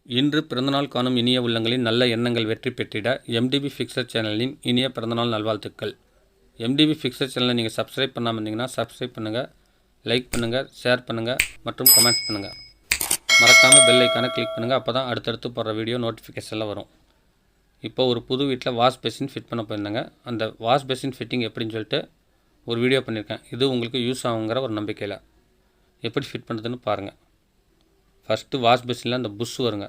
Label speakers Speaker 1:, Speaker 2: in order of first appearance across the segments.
Speaker 1: இன்று பிறந்தநாள் காணும் இனிய உள்ளங்களின் நல்ல எண்ணங்கள் வெற்றி பெற்றிட எம்டிபி ஃபிக்சர் சேனலின் இனிய பிறந்தநாள் நல்வாழ்த்துக்கள். எம்டிபி ஃபிக்சர் சேனலை நீங்கள் சப்ஸ்கிரைப் பண்ணாமல் இருந்தீங்கன்னா சப்ஸ்கிரைப் பண்ணுங்கள், லைக் பண்ணுங்கள், ஷேர் பண்ணுங்கள் மற்றும் கமெண்ட் பண்ணுங்கள். மறக்காமல் பெல் ஐக்கானை கிளிக் பண்ணுங்கள். அப்போ தான் அடுத்தடுத்து போடுற வீடியோ நோட்டிஃபிகேஷனில் வரும். இப்போ ஒரு புது வீட்டில் வாஷ் பேசின் ஃபிட் பண்ண போயிருந்தாங்க. அந்த வாஷ் பேசின் ஃபிட்டிங் எப்படின்னு சொல்லிட்டு ஒரு வீடியோ பண்ணியிருக்கேன். இது உங்களுக்கு யூஸ் ஆகுங்கிற ஒரு நம்பிக்கையில் எப்படி ஃபிட் பண்ணுறதுன்னு பாருங்கள். ஃபஸ்ட்டு வாஷ் பேசினில் அந்த புஷ் வருங்க,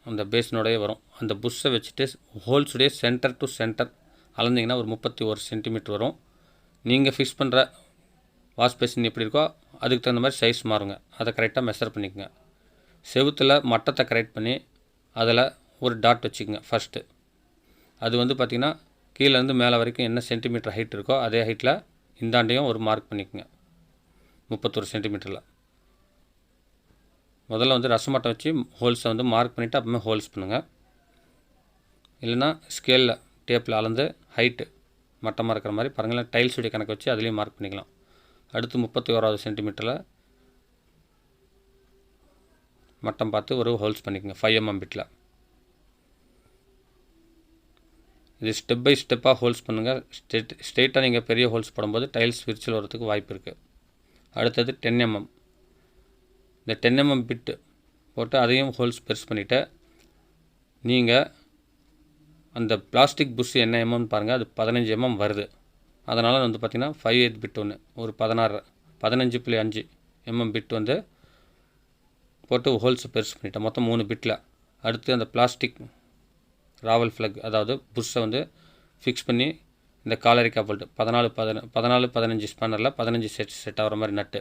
Speaker 1: அந்த பேசினோடையே வரும். அந்த புஷ்ஷை வச்சுட்டு ஹோல்ஸுடைய சென்டர் டு சென்டர் அளந்திங்கன்னா ஒரு 31 சென்டிமீட்டர் வரும். நீங்கள் ஃபிக்ஸ் பண்ணுற வாஷ் பேசின் எப்படி இருக்கோ அதுக்கு தகுந்த மாதிரி சைஸ் மாறுங்க. அதை கரெக்டாக மெஷர் பண்ணிக்கோங்க. செவுத்தில் மட்டத்தை கரெக்ட் பண்ணி அதில் ஒரு டாட் வச்சுக்கோங்க. ஃபஸ்ட்டு அது பார்த்திங்கன்னா கீழேருந்து மேலே வரைக்கும் என்ன சென்டிமீட்டர் ஹைட் இருக்கோ அதே ஹைட்டில் இந்தாண்டையும் ஒரு மார்க் பண்ணிக்கோங்க. 31 சென்டிமீட்டரில் முதல்ல ரசமட்டம் வச்சு ஹோல்ஸை மார்க் பண்ணிவிட்டு அப்புறமே ஹோல்ஸ் பண்ணுங்கள். இல்லைனா ஸ்கேலில் டேப்பில் அளந்து ஹைட்டு மட்டமாக இருக்கிற மாதிரி பாருங்கள். டைல்ஸுடைய கணக்கு வச்சு அதுலேயும் மார்க் பண்ணிக்கலாம். அடுத்து 31வது சென்டிமீட்டரில் மட்டம் பார்த்து ஒரு ஹோல்ஸ் பண்ணிக்கோங்க 5 mm பிட்டில். இது ஸ்டெப் பை ஸ்டெப்பாக ஹோல்ஸ் பண்ணுங்கள். ஸ்ட்ரெயிட்டாக நீங்கள் பெரிய ஹோல்ஸ் போடும்போது டைல்ஸ் விரிச்சல் வரதுக்கு வாய்ப்பு இருக்குது. அடுத்தது 10 mm. இந்த 10 mm பிட்டு போட்டு அதையும் ஹோல்ஸ் பெருசு பண்ணிவிட்டு நீங்கள் அந்த பிளாஸ்டிக் புஷ் என்ன எம்எம்னு பாருங்கள். அது 15 mm வருது. அதனால் பார்த்திங்கன்னா 5/8 பிட் ஒன்று ஒரு 15.5 mm பிட் போட்டு ஹோல்ஸ் பெருசு பண்ணிவிட்டேன். மொத்தம் 3 பிட்டில். அடுத்து அந்த பிளாஸ்டிக் ராவல் ஃப்ளக் அதாவது புஷ்ஷை ஃபிக்ஸ் பண்ணி இந்த காலரிக்கா போல்ட்டு 14-15 ஸ்பேனரில் 15 செட் ஆகிற மாதிரி நட்டு,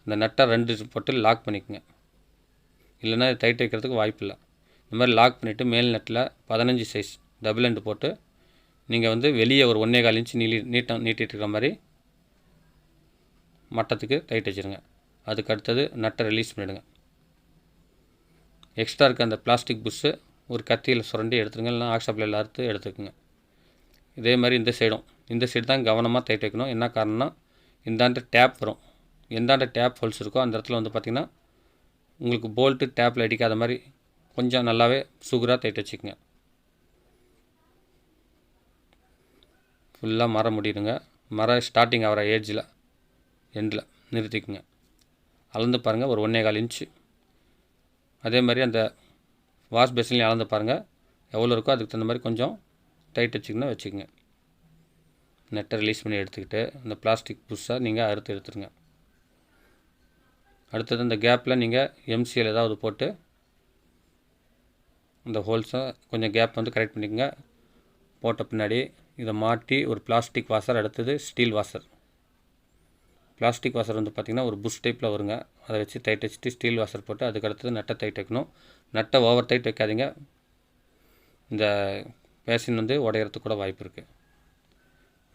Speaker 1: இந்த நட்டை 2 போட்டு லாக் பண்ணிக்கோங்க. இல்லைன்னா டைட் வைக்கிறதுக்கு வாய்ப்பு இல்லை. இந்த மாதிரி லாக் பண்ணிவிட்டு மேல் நட்டில் 15 சைஸ் டபுள் எண்டு போட்டு நீங்கள் வெளியே ஒரு 1.25 இன்ச் நீட்டிகிட்டு இருக்கிற மாதிரி மட்டத்துக்கு டைட் வச்சுருங்க. அதுக்கு அடுத்தது நட்டை ரிலீஸ் பண்ணிவிடுங்க. எக்ஸ்ட்ரா இருக்க அந்த பிளாஸ்டிக் புஷ்ஷு ஒரு கத்தியில் சுரண்டி எடுத்துருங்க. இல்லைனா ஆக்ஸாப்லையில் அறுத்து எடுத்துக்கோங்க. இதே மாதிரி இந்த சைடு தான் கவனமாக டைட் வைக்கணும். என்ன காரணம்னா இந்தாண்ட டேப் வரும். எந்தாண்ட டேப் ஹோல்ஸ் இருக்கோ அந்த இடத்துல பார்த்திங்கன்னா உங்களுக்கு போல்ட்டு டேப்பில் அடிக்காத மாதிரி கொஞ்சம் நல்லாவே சுகராக டைட் வச்சுக்கோங்க. ஃபுல்லாக மரம் முடிடுங்க. மரம் ஸ்டார்டிங் ஆகிற எண்டில் நிறுத்திக்குங்க. அளந்து பாருங்கள் ஒரு 1.25 இன்ச்சு. அதே மாதிரி அந்த வாஷ் பேசின்லேயும் அளந்து பாருங்கள் எவ்வளோ இருக்கோ அதுக்கு தகுந்த மாதிரி கொஞ்சம் டைட் வச்சுக்கோங்க. நெட்டை ரிலீஸ் பண்ணி எடுத்துக்கிட்டு அந்த பிளாஸ்டிக் புஷ்ஷாக நீங்கள் அறுத்து எடுத்துருங்க. அடுத்தது இந்த கேப்பில் நீங்கள் எம்சிஎல் ஏதாவது போட்டு இந்த ஹோல்ஸை கொஞ்சம் கேப் கரெக்ட் பண்ணிக்கோங்க. போட்ட பின்னாடி இதை மாட்டி ஒரு பிளாஸ்டிக் வாஷர், அடுத்தது ஸ்டீல் வாஷர். பிளாஸ்டிக் வாஷர் பார்த்திங்கன்னா ஒரு புஷ் டைப்பில் வருங்க. அதை வச்சு டைட் வச்சுட்டு ஸ்டீல் வாஷர் போட்டு அதுக்கு அடுத்தது நட்டை டைட் வைக்கணும். நட்டை ஓவர் டைட் வைக்காதீங்க. இந்த பேசின் உடையிறதுக்கு கூட வாய்ப்பு இருக்குது.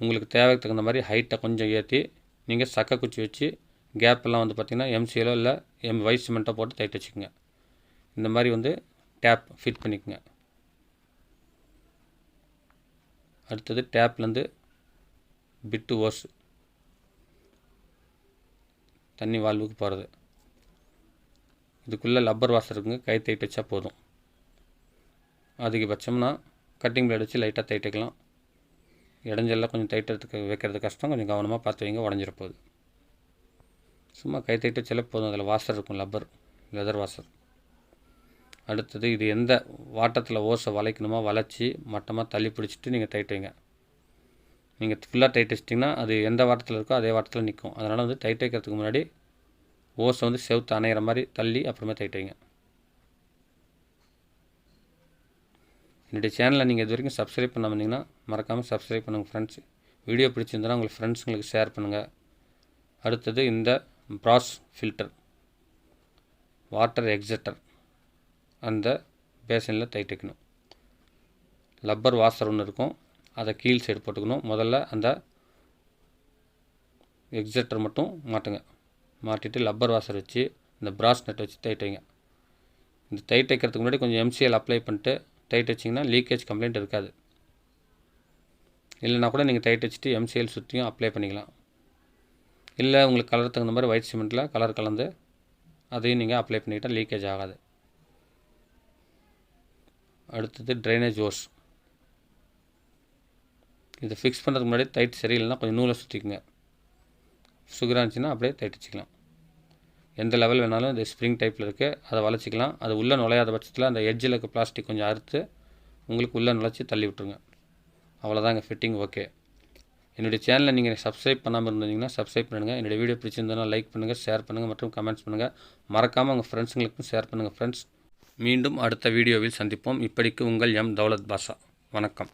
Speaker 1: உங்களுக்கு தேவைக்கு தகுந்த மாதிரி ஹைட்டை கொஞ்சம் ஏற்றி நீங்கள் சக்கை குச்சி வச்சு கேப்பெல்லாம் பார்த்திங்கன்னா எம்சிஎலோ இல்லை ஒயிட் சிமெண்ட்டை போட்டு டைட் வச்சுக்கோங்க. இந்த மாதிரி டேப் ஃபிட் பண்ணிக்கோங்க. அடுத்தது டேப்லேருந்து பிட்டு ஓஸ் தண்ணி வால்வுக்கு போகிறது. இதுக்குள்ளே லப்பர் வாஷர் இருக்குங்க. கை டைட் வச்சா போதும். அதிகபட்சம்னா கட்டிங் பிளேட் வச்சு லைட்டாக டைட் வைக்கலாம். இடைஞ்செல்லாம் கொஞ்சம் டைட் வைக்கிறது கஷ்டம். கொஞ்சம் கவனமாக பார்த்து வைங்க, உடஞ்சிட போகுது. சும்மா கை டைட் வச்சாலே போதும். அதில் வாஷர் இருக்கும், லெதர் வாஷர். அடுத்தது இது எந்த வாட்டத்தில் ஓஸை வளைக்கணுமோ வளைச்சி மட்டமாக தள்ளி பிடிச்சிட்டு நீங்கள் டைட் வைங்க. நீங்கள் ஃபுல்லாக டைட் வச்சிட்டிங்கன்னா அது எந்த வாட்டத்தில் இருக்கோ அதே வாட்டத்தில் நிற்கும். அதனால் டைட் வைக்கிறதுக்கு முன்னாடி ஓஸை செவுத்து அணையிற மாதிரி தள்ளி அப்புறமே டைட் வைங்க. என்னுடைய சேனலை நீங்கள் இது வரைக்கும் சப்ஸ்கிரைப் பண்ணாமல் இருந்தீங்கன்னா மறக்காமல் சப்ஸ்கிரைப் பண்ணுங்கள் ஃப்ரெண்ட்ஸ். வீடியோ பிடிச்சிருந்தனா உங்கள் ஃப்ரெண்ட்ஸுங்களுக்கு ஷேர் பண்ணுங்கள். அடுத்தது இந்த ப்ராஸ் ஃபில்டர் வாட்டர் எக்ஸட்டர் அந்த பேசனில் டைட் வைக்கணும். லப்பர் வாஷர் ஒன்று இருக்கும், அதை கீழ் சைடு போட்டுக்கணும். முதல்ல அந்த எக்ஸட்டர் மட்டும் மாட்டிட்டு லப்பர் வாஷர் வச்சு இந்த ப்ராஸ் நெட் வச்சு டைட் வைங்க. இந்த டைட் வைக்கிறதுக்கு முன்னாடி கொஞ்சம் எம்சிஎல் அப்ளை பண்ணிட்டு டைட் வச்சிங்கன்னா லீக்கேஜ் கம்ப்ளைண்ட் இருக்காது. இல்லைனா கூட நீங்கள் டைட் வச்சுட்டு எம்சிஎல் சுற்றியும் அப்ளை பண்ணிக்கலாம். இல்லை உங்களுக்கு கலர் தகுந்த மாதிரி ஒயிட் சிமெண்ட்டில் கலர் கலந்து அதையும் நீங்கள் அப்ளை பண்ணிக்கிட்டால் லீக்கேஜ் ஆகாது. அடுத்தது ட்ரைனேஜ் ஹோஸ். இதை ஃபிக்ஸ் பண்ணுறதுக்கு முன்னாடி டைட் சரியில்லைன்னா கொஞ்சம் நூலை சுற்றிக்குங்க. சுகராக இருந்துச்சுன்னா அப்படியே தைச்சிக்கலாம். எந்த லெவல் வேணாலும் இந்த ஸ்ப்ரிங் டைப்பில் இருக்குது, அதை வளைச்சிக்கலாம். அது உள்ளே நுழையாத பட்சத்தில் அந்த எட்ஜில் இருக்க பிளாஸ்டிக் கொஞ்சம் அறுத்து உங்களுக்கு உள்ளே நுழைச்சி தள்ளி விட்ருங்க. அவ்வளோதாங்க, ஃபிட்டிங் ஓகே. என்னுடைய சேனலை நீங்கள் சப்ஸ்கிரைப் பண்ணாமல் இருந்தீங்கன்னா சப்ஸ்கிரைப் பண்ணுங்கள். என்னுடைய வீடியோ பிடிச்சிருந்ததுன்னா லைக் பண்ணுங்கள், ஷேர் பண்ணுங்கள் மற்றும் கமெண்ட்ஸ் பண்ணுங்கள். மறக்காமல் உங்கள் ஃப்ரெண்ட்ஸுங்களுக்கும் ஷேர் பண்ணுங்கள் ஃப்ரெண்ட்ஸ். மீண்டும் அடுத்த வீடியோவில் சந்திப்போம். இப்படிக்கு உங்கள் எம். தௌலத் பாஷா. வணக்கம்.